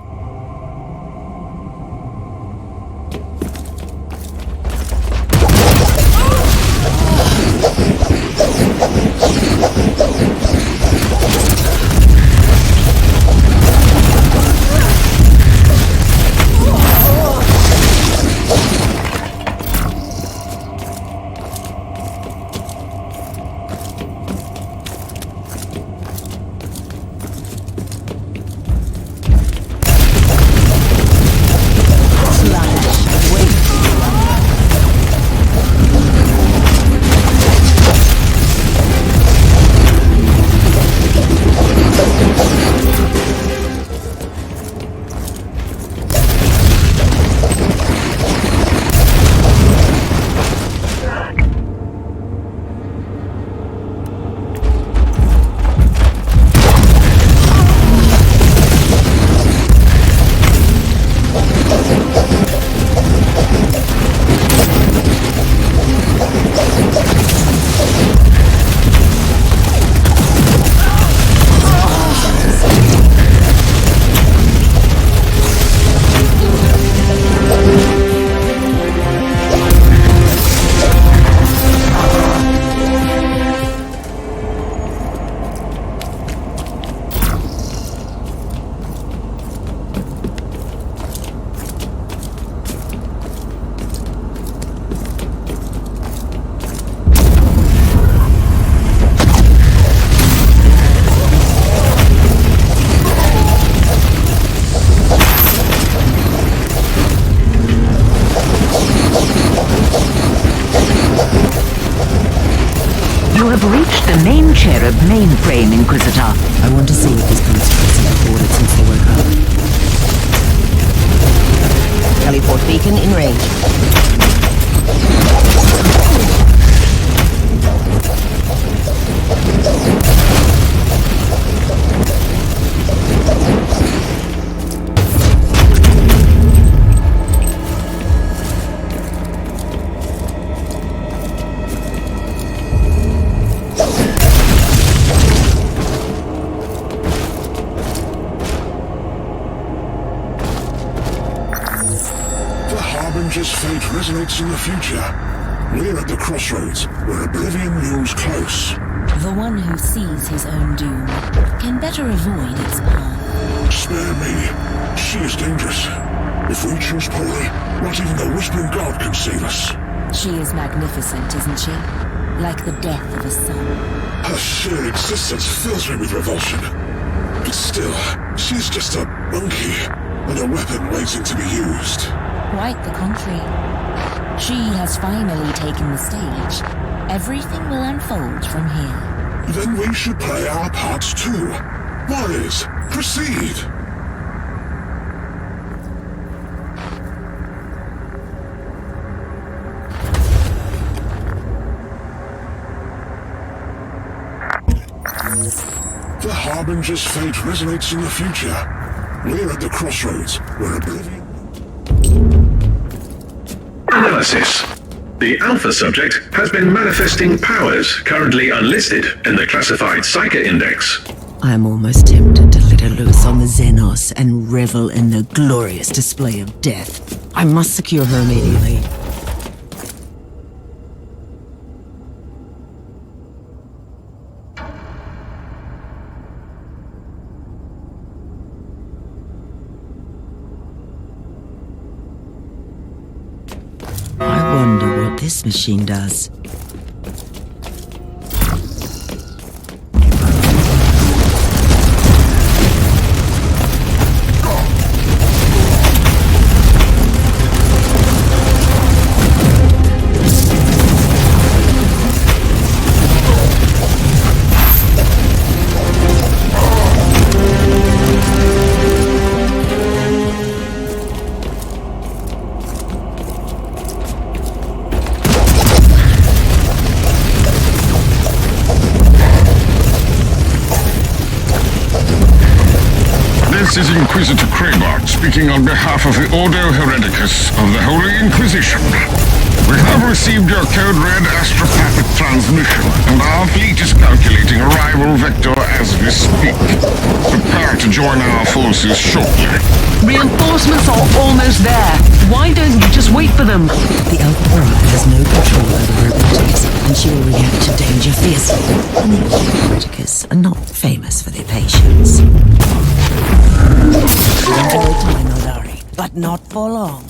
C: main cherub mainframe, Inquisitor.
B: I want to see what these constructs have recorded since they woke up. Teleport beacon in range.
E: Harbinger's fate resonates in the future. We're at the crossroads, where oblivion looms close.
L: The one who sees his own doom can better avoid its path.
E: Spare me. She is dangerous. If we choose poorly, not even the Whispering God can save us.
L: She is magnificent, isn't she? Like the death of a son.
E: Her sheer existence fills me with revulsion. But still, she's just a monkey, and a weapon waiting to be used.
L: Quite the contrary. She has finally taken the stage. Everything will unfold from here.
E: Then we should play our parts too. Warriors, proceed! The Harbinger's fate resonates in the future. We're at the crossroads, where oblivion...
A: Analysis. The Alpha subject has been manifesting powers currently unlisted in the classified Psyker Index.
B: I'm almost tempted to let her loose on the Xenos and revel in the glorious display of death. I must secure her immediately. I wonder what this machine does.
E: This is Inquisitor Kraybart speaking on behalf of the Ordo Hereticus of the Holy Inquisition. We have received your code red astropathic transmission, and our fleet is calculating arrival vector as we speak. Prepare to join our forces shortly.
F: Reinforcements are almost there. Why don't you just wait for them?
B: The Emperor has no control over her abilities, and she will react to danger fiercely. And the Ordo Hereticus are not famous for their patience. Enjoy time, Olari, but not for long.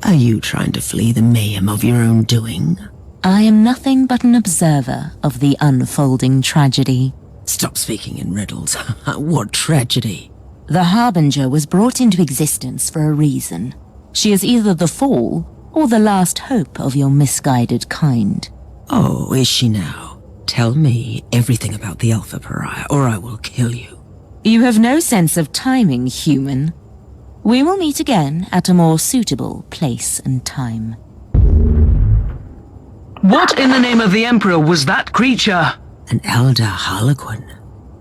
B: Are you trying to flee the mayhem of your own doing?
L: I am nothing but an observer of the unfolding tragedy.
B: Stop speaking in riddles. What tragedy?
L: The Harbinger was brought into existence for a reason. She is either the fall or the last hope of your misguided kind.
B: Oh, is she now? Tell me everything about the Alpha Pariah, or I will kill you.
L: You have no sense of timing, human. We will meet again at a more suitable place and time.
C: What in the name of the Emperor was that creature?
B: An elder Harlequin.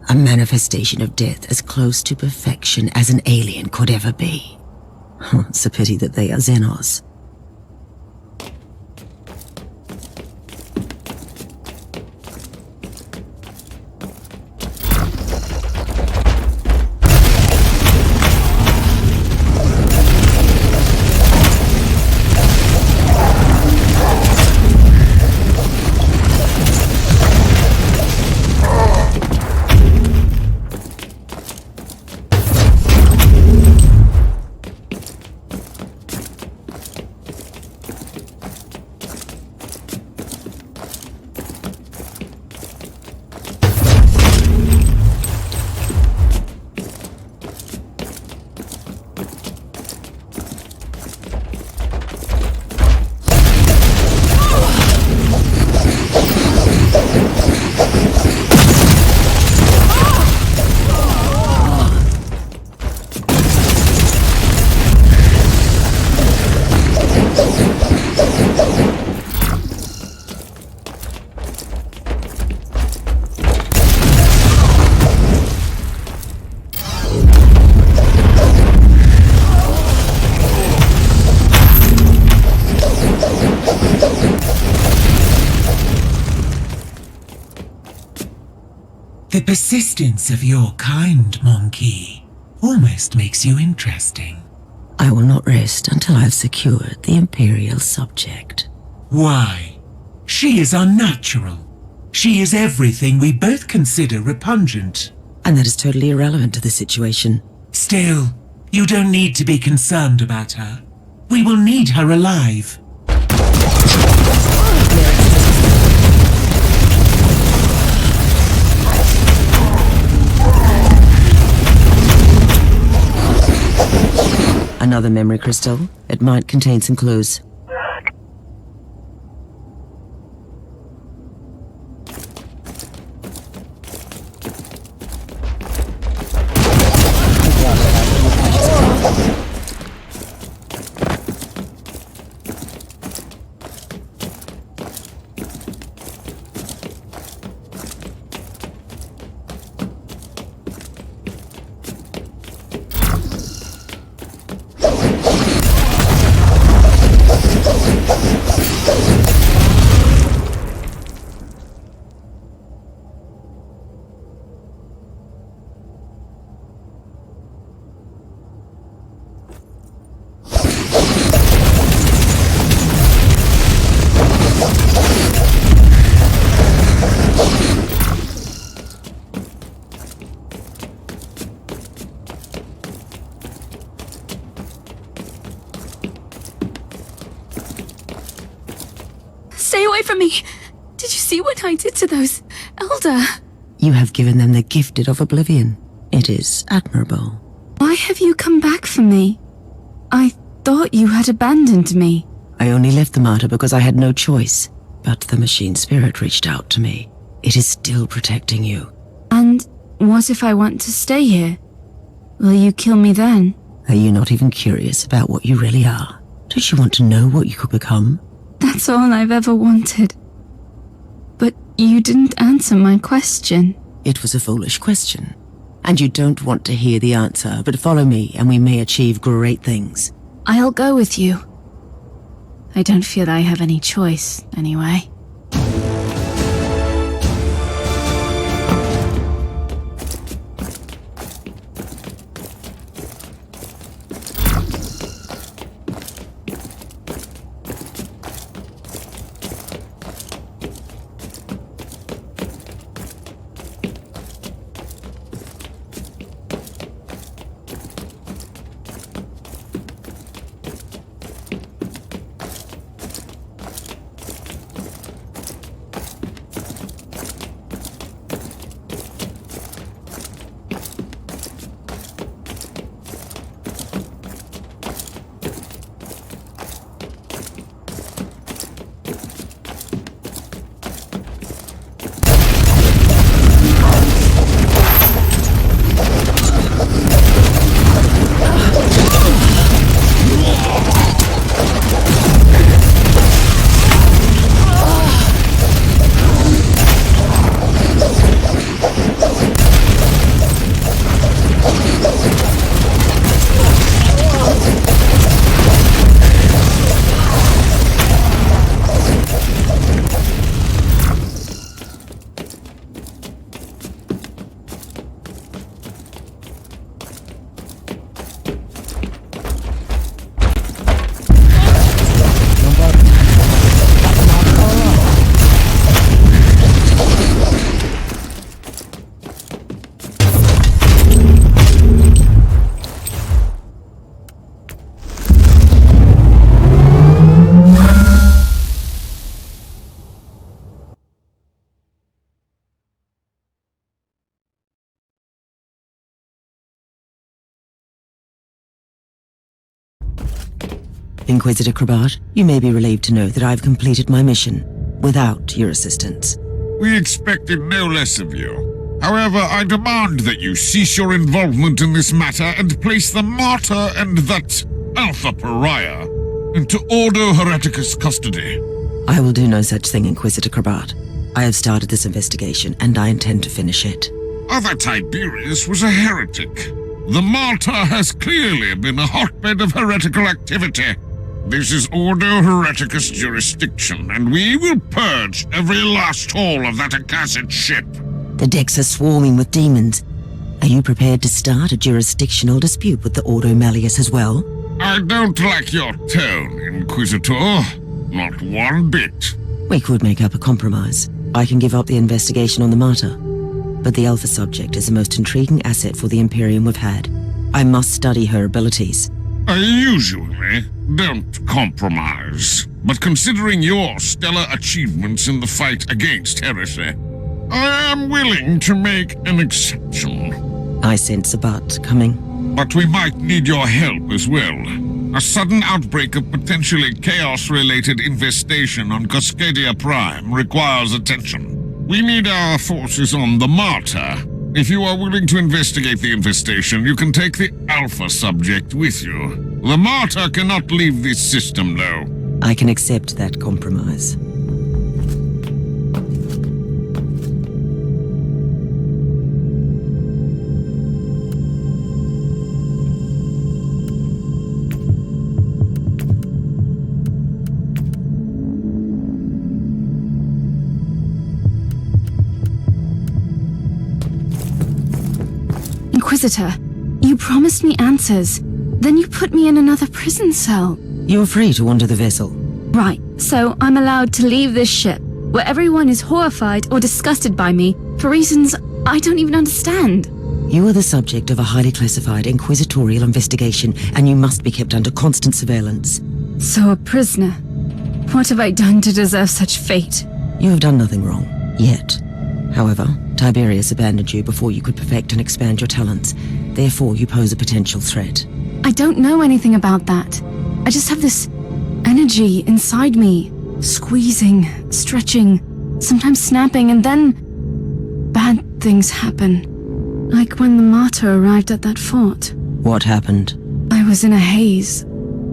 B: A manifestation of death as close to perfection as an alien could ever be. It's a pity that they are Xenos.
M: The persistence of your kind, Monkey, almost makes you interesting.
B: I will not rest until I have secured the Imperial subject.
M: Why? She is unnatural. She is everything we both consider repugnant.
B: And that is totally irrelevant to the situation.
M: Still, you don't need to be concerned about her. We will need her alive.
B: Another memory crystal. It might contain some clues.
K: from me. Did you see what I did to those elder?
B: You have given them the gifted of oblivion. It is admirable.
K: Why have you come back for me? I thought you had abandoned me.
B: I only left the Martyr because I had no choice. But the machine spirit reached out to me. It is still protecting you.
K: And what if I want to stay here? Will you kill me then?
B: Are you not even curious about what you really are? Don't you want to know what you could become?
K: That's all I've ever wanted. But you didn't answer my question.
B: It was a foolish question. And you don't want to hear the answer, but follow me and we may achieve great things.
K: I'll go with you. I don't feel I have any choice, anyway.
B: Inquisitor Krabat, you may be relieved to know that I've completed my mission without your assistance.
N: We expected no less of you. However, I demand that you cease your involvement in this matter and place the Martyr and that Alpha Pariah into Ordo Hereticus custody.
B: I will do no such thing, Inquisitor Krabat. I have started this investigation, and I intend to finish it.
N: Other Tiberius was a heretic. The Martyr has clearly been a hotbed of heretical activity. This is Ordo Hereticus jurisdiction, and we will purge every last hole of that accursed ship.
B: The decks are swarming with demons. Are you prepared to start a jurisdictional dispute with the Ordo Malleus as well?
N: I don't like your tone, Inquisitor. Not one bit.
B: We could make up a compromise. I can give up the investigation on the Martyr. But the Alpha subject is the most intriguing asset for the Imperium we've had. I must study her abilities.
N: I usually don't compromise, but considering your stellar achievements in the fight against heresy, I am willing to make an exception.
B: I sense a but coming.
N: But we might need your help as well. A sudden outbreak of potentially chaos-related infestation on Cascadia Prime requires attention. We need our forces on the Martyr. If you are willing to investigate the infestation, you can take the Alpha subject with you. The Martyr cannot leave this system, though.
B: I can accept that compromise.
K: Inquisitor, you promised me answers. Then you put me in another prison cell.
B: You're free to wander the vessel.
K: Right, so I'm allowed to leave this ship, where everyone is horrified or disgusted by me for reasons I don't even understand.
B: You are the subject of a highly classified inquisitorial investigation, and you must be kept under constant surveillance.
K: So a prisoner. What have I done to deserve such fate?
B: You have done nothing wrong. Yet. However, Tiberius abandoned you before you could perfect and expand your talents. Therefore, you pose a potential threat.
K: I don't know anything about that. I just have this energy inside me. Squeezing, stretching, sometimes snapping, and then bad things happen. Like when the Martyr arrived at that fort.
B: What happened?
K: I was in a haze.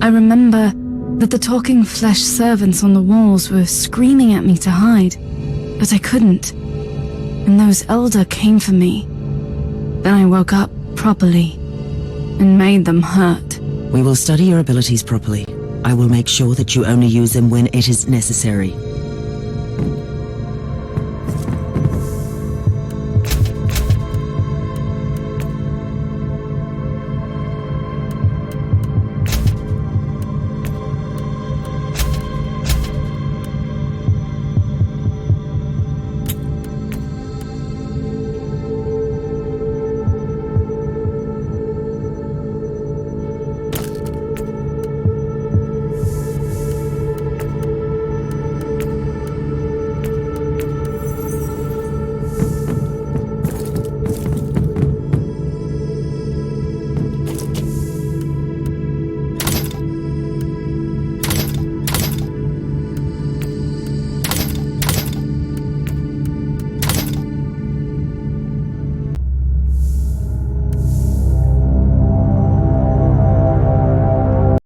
K: I remember that the talking flesh servants on the walls were screaming at me to hide, but I couldn't. And those Elder came for me. Then I woke up properly and made them hurt.
B: We will study your abilities properly. I will make sure that you only use them when it is necessary.